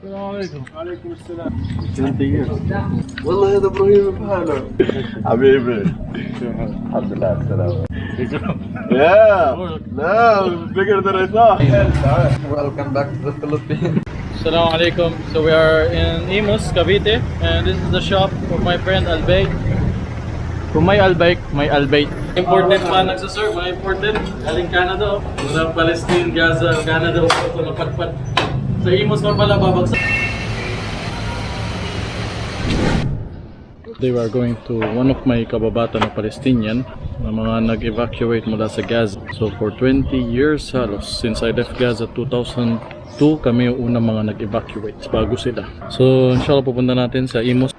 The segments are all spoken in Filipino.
السلام عليكم. وعليكم السلام. 20 years. والله هذا ابراهيم بحاله. حبيبي. الحمد لله على السلامة. Yeah. No, bigger than I thought. Welcome back to the Philippines. Assalamu alaikum. So we are in Imus, Cavite, and this is the shop of my friend Albay. Kung may Albay, may Albay. Imported pa nagsaserve, mga imported. Galing Canada, mula Palestine, Gaza, Canada, ito napatpat. Sa Imus man pala babagsak. They were going to one of my kababata na Palestinian na mga nag-evacuate mula sa Gaza. So for 20 years halos, since I left Gaza 2002, kami yung unang mga nag-evacuate bago sila. So inshallah pupunta natin sa Imus.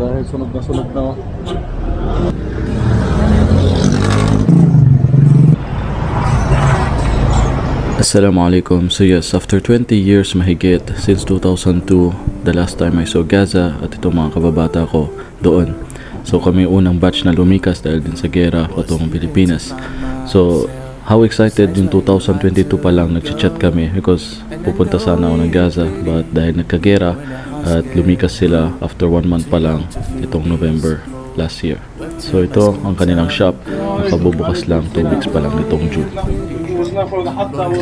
Dahil sunog na oh. Assalamualaikum. So yes, after 20 years mahigit, since 2002, the last time I saw Gaza at itong mga kababata ko doon. So kami unang batch na lumikas dahil din sa gera patungong Pilipinas. So how excited yung 2022 pa lang nagchat kami because pupunta sana ako ng Gaza, but dahil nagkagera at lumikas sila after 1 month pa lang itong November last year. So ito ang kanilang shop, nakabubukas lang 2 weeks pa lang nitong June. Was not for the hot towel.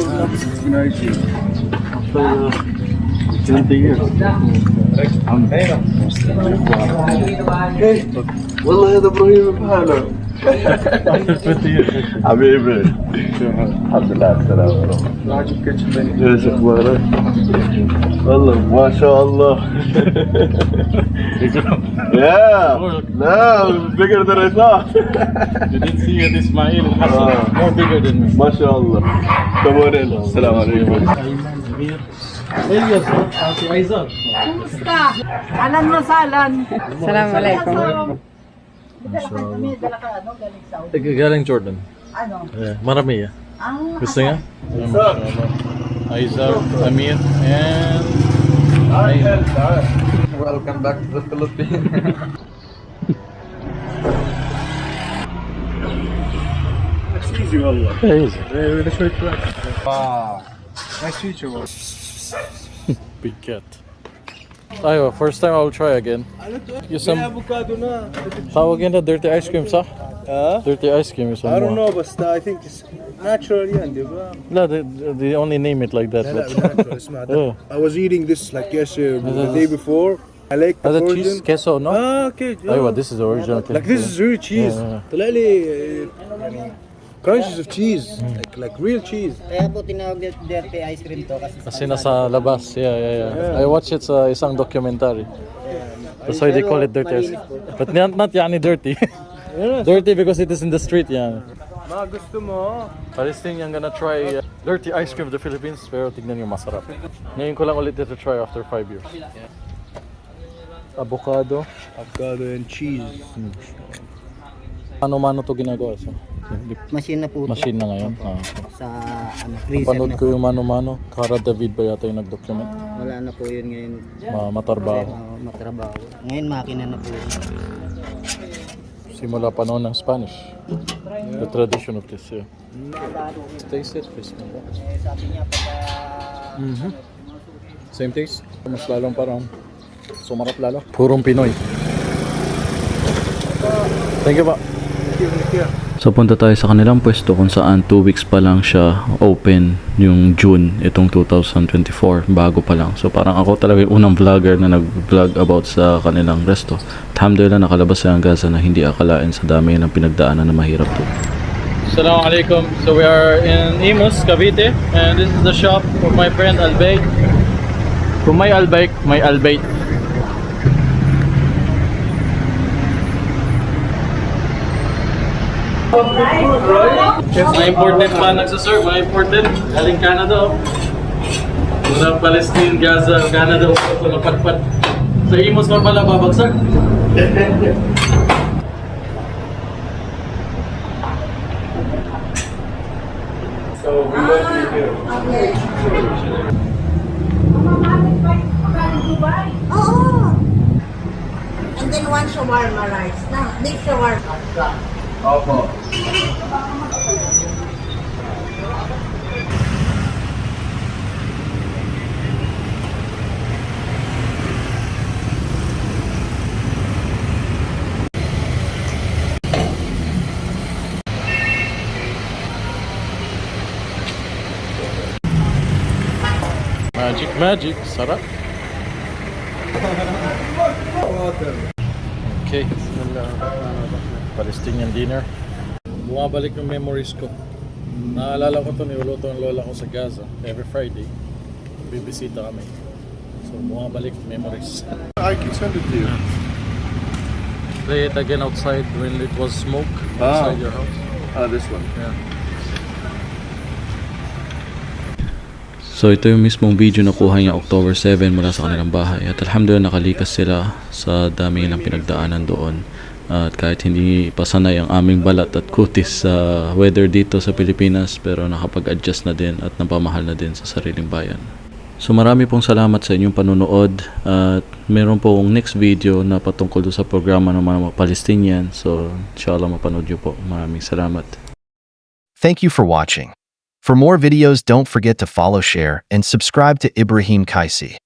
20 years. والله هذا ابراهيم بحاله. After 20 years. حبيبي. الحمد لله على السلامة. ايش اخبارك؟ والله ما شاء الله. Yeah. No, bigger than I thought. You didn't see it, Ismail Hassan, more bigger than me. ما شاء الله. Come on in. السلام عليكم. Elias, si Isaac. Kumusta? Alan masalan. Assalamualaikum. Dala ka ano, galing Saudi. Galing Jordan. Ano? Marami ya. Gusto niya? Isaac. Isaac, Amir, and Welcome back to the Philippines. It's easy والله. easy. شوي تراك. Wow. Nice future. Big cat. Aywa, first time I will try again. Use some افوكادو نا. tawag yun na dirty ice cream sa? Dirty ice cream is I don't know, but I think it's natural يعني. No, they only name it like that. لا But لا natural اسمع ده. oh, I was eating this like yesterday, the day before. I like the the cheese frozen. queso, no? Okay. Aywa, this is the original Like this is real cheese. Yeah. طلع لي يعني crunches of cheese, like real cheese. Kaya po tinawag dirty ice cream to Kasi kasi nasa labas. Yeah. I watched it sa isang documentary. That's why they call it dirty ice. But not yani dirty. Dirty because it is in the street, yeah. ما gusto mo? Palestinian gonna try dirty ice cream of the Philippines, pero tignan nyo masarap. Ngayon ko lang ulit ito try after 5 years. Avocado. Avocado and cheese. Mano-mano to ginagawa sa machine na po to machine na ngayon. sa freezer Panood na. ko yung mano-mano. Cara David ba yata yung nag-document? Wala na po yun ngayon. Matarbaho. Matrabaho. Ngayon makina na po yun. Simula pa noon ng Spanish. The tradition of this, yeah. Taste it, please. Sabi niya pagka Same taste? Mas lalong parang sumarap lalo. Purong Pinoy. Thank you pa. So punta tayo sa kanilang pwesto kung saan 2 weeks pa lang siya open yung June itong 2024, bago pa lang. So parang ako talaga yung unang vlogger na nag-vlog about sa kanilang resto. Alhamdulillah nakalabas sa Gaza na hindi akalain sa dami ng pinagdaanan na mahirap to. Assalamu alaikum. So we are in Imus, Cavite, and this is the shop of my friend Albay. Kung may Albay, may Albay. Mga imported pa nagsaserve, mga imported. Galing Canada. Mula Palestine, Gaza, Canada, ito napatpat. Sa Imus man pala babagsak. So we went to here. Oo. And then one shawarma rice. Na, beef shawarma. Opo. Magic, sarap. Okay. Palestinian dinner. Bumabalik yung memories ko. Naalala ko to, niluluto ng lola ko sa Gaza. Every Friday, bibisita kami. So, bumabalik memories. I can send it to you. Play it again outside when it was smoke Ah. outside your house. This one. Yeah. So ito yung mismong video na kuha niya October 7 mula sa kanilang bahay. At alhamdulillah nakalikas sila sa dami nilang pinagdaanan doon. At kahit hindi pa sanay ang aming balat at kutis sa weather dito sa Pilipinas, pero nakapag-adjust na din at napamahal na din sa sariling bayan. So marami pong salamat sa inyong panunood at meron pong next video na patungkol sa programa ng mga Palestinian. So inshallah mapanood nyo po. Maraming salamat. Thank you for watching. For more videos, don't forget to follow, share, and subscribe to Ibrahim Kaisi.